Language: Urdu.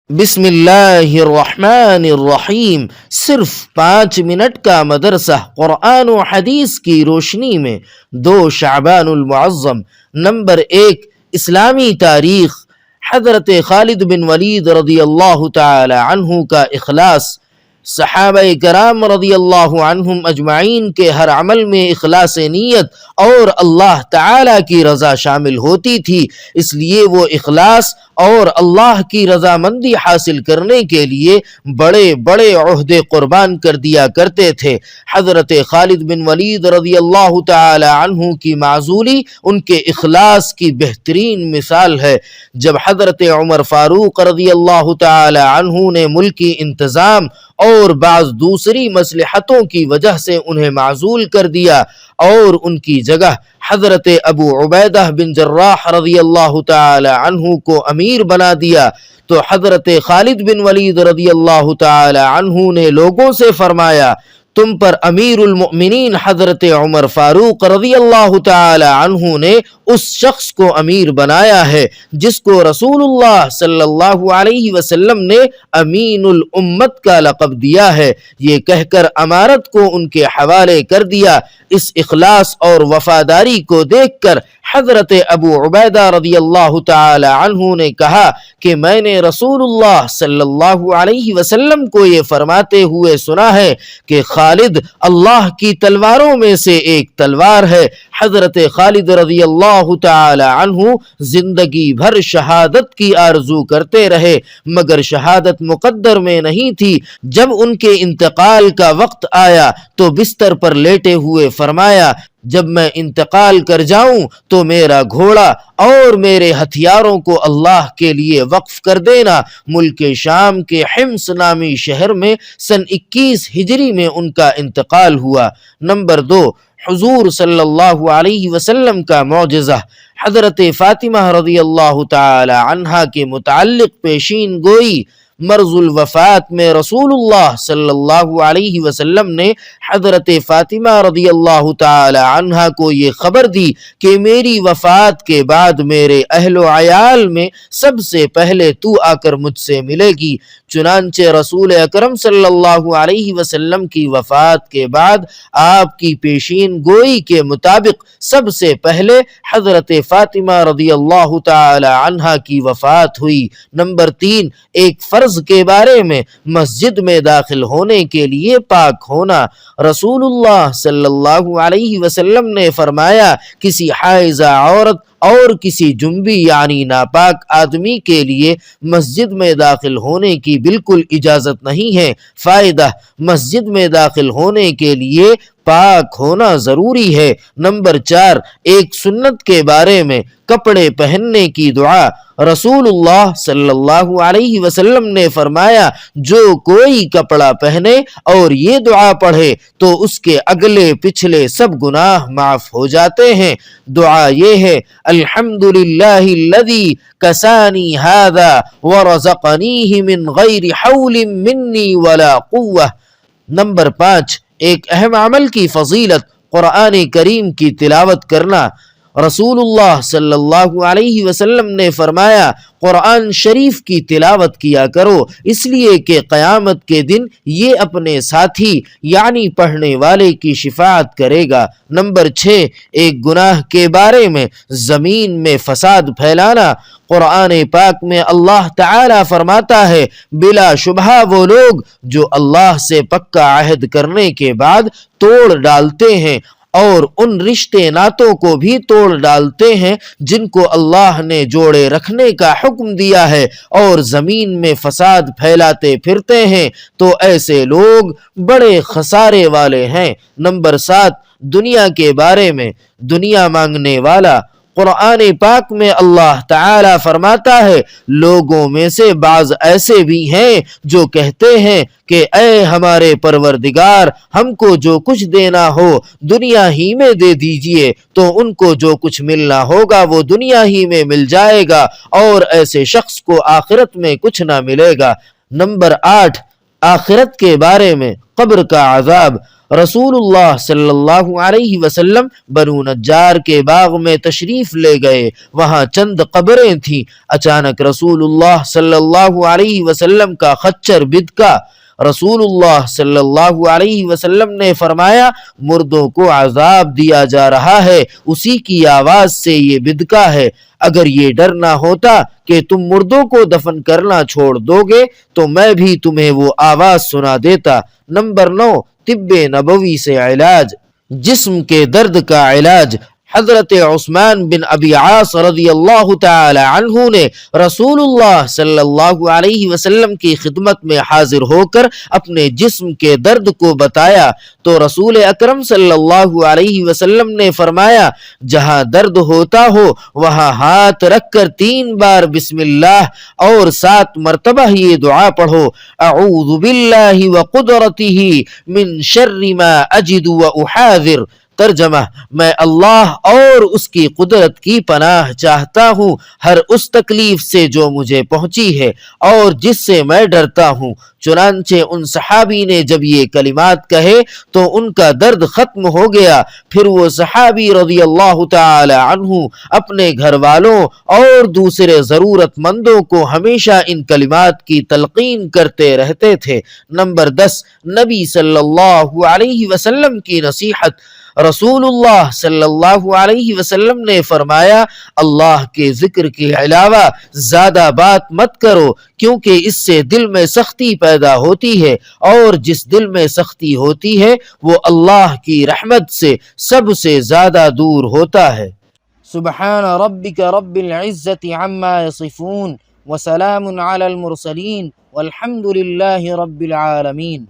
بسم اللہ الرحمن الرحیم۔ صرف 5 منٹ کا مدرسہ قرآن و حدیث کی روشنی میں 2 شعبان المعظم۔ نمبر 1، اسلامی تاریخ۔ حضرت خالد بن ولید رضی اللہ تعالی عنہ کا اخلاص۔ صحابہ کرام رضی اللہ عنہم اجمعین کے ہر عمل میں اخلاص نیت اور اللہ تعالی کی رضا شامل ہوتی تھی، اس لیے وہ اخلاص اور اللہ کی رضامندی حاصل کرنے کے لیے بڑے بڑے عہدے قربان کر دیا کرتے تھے۔ حضرت خالد بن ولید رضی اللہ تعالی عنہ کی معزولی ان کے اخلاص کی بہترین مثال ہے۔ جب حضرت عمر فاروق رضی اللہ تعالی عنہ نے ملکی انتظام اور بعض دوسری مصلحتوں کی وجہ سے انہیں معزول کر دیا اور ان کی جگہ حضرت ابو عبیدہ بن جراح رضی اللہ تعالی عنہ کو امیر بنا دیا، تو حضرت خالد بن ولید رضی اللہ تعالی عنہ نے لوگوں سے فرمایا، تم پر امیر المؤمنین حضرت عمر فاروق رضی اللہ تعالی عنہ نے اس شخص کو امیر بنایا ہے جس کو رسول اللہ صلی اللہ علیہ وسلم نے امین الامت کا لقب دیا ہے۔ یہ کہہ کر امارت کو ان کے حوالے کر دیا۔ اس اخلاص اور وفاداری کو دیکھ کر حضرت ابو عبیدہ رضی اللہ تعالی عنہ نے کہا کہ میں نے رسول اللہ صلی اللہ علیہ وسلم کو یہ فرماتے ہوئے سنا ہے کہ خالد اللہ کی تلواروں میں سے ایک تلوار ہے۔ حضرت خالد رضی اللہ تعالی عنہ زندگی بھر شہادت کی آرزو کرتے رہے، مگر شہادت مقدر میں نہیں تھی۔ جب ان کے انتقال کا وقت آیا تو بستر پر لیٹے ہوئے فرمایا، جب میں انتقال کر جاؤں تو میرا گھوڑا اور میرے ہتھیاروں کو اللہ کے لیے وقف کر دینا۔ ملک شام کے حمص نامی شہر میں سن 21 ہجری میں ان کا انتقال ہوا۔ نمبر 2، حضور صلی اللہ علیہ وسلم کا معجزہ۔ حضرت فاطمہ رضی اللہ تعالی عنہا کے متعلق پیشین گوئی۔ مرض الوفات میں رسول اللہ صلی اللہ علیہ وسلم نے حضرت فاطمہ رضی اللہ تعالی عنہا کو یہ خبر دی کہ میری وفات کے بعد میرے اہل و عیال میں سب سے پہلے تو آ کر مجھ سے ملے گی۔ چنانچہ رسول اکرم صلی اللہ علیہ وسلم کی وفات کے بعد آپ کی پیشین گوئی کے مطابق سب سے پہلے حضرت فاطمہ رضی اللہ تعالی عنہا کی وفات ہوئی۔ نمبر 3، ایک فرض کے بارے میں مسجد میں داخل ہونے کے لیے پاک ہونا۔ رسول اللہ صلی اللہ علیہ وسلم نے فرمایا، کسی حائضہ عورت اور کسی جنبی یعنی ناپاک آدمی کے لیے مسجد میں داخل ہونے کی بالکل اجازت نہیں ہے۔ فائدہ، مسجد میں داخل ہونے کے لیے پاک ہونا ضروری ہے۔ نمبر 4، ایک سنت کے بارے میں کپڑے پہننے کی دعا۔ رسول اللہ صلی اللہ علیہ وسلم نے فرمایا، جو کوئی کپڑا پہنے اور یہ دعا پڑھے تو اس کے اگلے پچھلے سب گناہ معاف ہو جاتے ہیں۔ دعا یہ ہے، الحمدللہ الذی کسانی ھذا ورزقنیہ من غیر حول منی ولا قوہ۔ نمبر 5، ایک اہم عمل کی فضیلت، قرآن کریم کی تلاوت کرنا۔ رسول اللہ صلی اللہ علیہ وسلم نے فرمایا، قرآن شریف کی تلاوت کیا کرو، اس لیے کہ قیامت کے دن یہ اپنے ساتھی یعنی پڑھنے والے کی شفاعت کرے گا۔ نمبر 6، ایک گناہ کے بارے میں زمین میں فساد پھیلانا۔ قرآن پاک میں اللہ تعالی فرماتا ہے، بلا شبہ وہ لوگ جو اللہ سے پکا عہد کرنے کے بعد توڑ ڈالتے ہیں اور ان رشتے ناتوں کو بھی توڑ ڈالتے ہیں جن کو اللہ نے جوڑے رکھنے کا حکم دیا ہے اور زمین میں فساد پھیلاتے پھرتے ہیں، تو ایسے لوگ بڑے خسارے والے ہیں۔ نمبر 7، دنیا کے بارے میں دنیا مانگنے والا۔ قرآن پاک میں اللہ تعالی فرماتا ہے، لوگوں میں سے بعض ایسے بھی ہیں جو کہتے ہیں کہ اے ہمارے پروردگار، ہم کو جو کچھ دینا ہو دنیا ہی میں دے دیجئے، تو ان کو جو کچھ ملنا ہوگا وہ دنیا ہی میں مل جائے گا اور ایسے شخص کو آخرت میں کچھ نہ ملے گا۔ نمبر 8، آخرت کے بارے میں قبر کا عذاب۔ رسول اللہ صلی اللہ علیہ وسلم بنو نجار کے باغ میں تشریف لے گئے، وہاں چند قبریں تھیں۔ اچانک رسول اللہ صلی اللہ علیہ وسلم کا خچر بدکا۔ رسول اللہ صلی اللہ علیہ وسلم نے فرمایا، مردوں کو عذاب دیا جا رہا ہے، اسی کی آواز سے یہ بدکا ہے۔ اگر یہ ڈر نہ ہوتا کہ تم مردوں کو دفن کرنا چھوڑ دو گے تو میں بھی تمہیں وہ آواز سنا دیتا۔ نمبر 9، طب نبوی سے علاج۔ جسم کے درد کا علاج۔ حضرت عثمان بن ابی عاص رضی اللہ تعالی عنہ نے رسول اللہ صلی اللہ علیہ وسلم کی خدمت میں حاضر ہو کر اپنے جسم کے درد کو بتایا تو رسول اکرم صلی اللہ علیہ وسلم نے فرمایا، جہاں درد ہوتا ہو وہاں ہاتھ رکھ کر 3 بار بسم اللہ اور 7 مرتبہ یہ دعا پڑھو، اعوذ باللہ وقدرتہ من شر ما اجد واحاذر۔ ترجمہ، میں اللہ اور اس کی قدرت کی پناہ چاہتا ہوں ہر اس تکلیف سے جو مجھے پہنچی ہے اور جس سے میں ڈرتا ہوں۔ چنانچہ ان صحابی نے جب یہ کلمات کہے تو ان کا درد ختم ہو گیا۔ پھر وہ صحابی رضی اللہ تعالی عنہ اپنے گھر والوں اور دوسرے ضرورت مندوں کو ہمیشہ ان کلمات کی تلقین کرتے رہتے تھے۔ نمبر 10، نبی صلی اللہ علیہ وسلم کی نصیحت۔ رسول اللہ صلی اللہ علیہ وسلم نے فرمایا، اللہ کے ذکر کے علاوہ زیادہ بات مت کرو، کیونکہ اس سے دل میں سختی پیدا ہوتی ہے، اور جس دل میں سختی ہوتی ہے وہ اللہ کی رحمت سے سب سے زیادہ دور ہوتا ہے۔ سبحان ربک رب العزت عما یصفون وسلام علی المرسلین والحمد للہ رب العالمین۔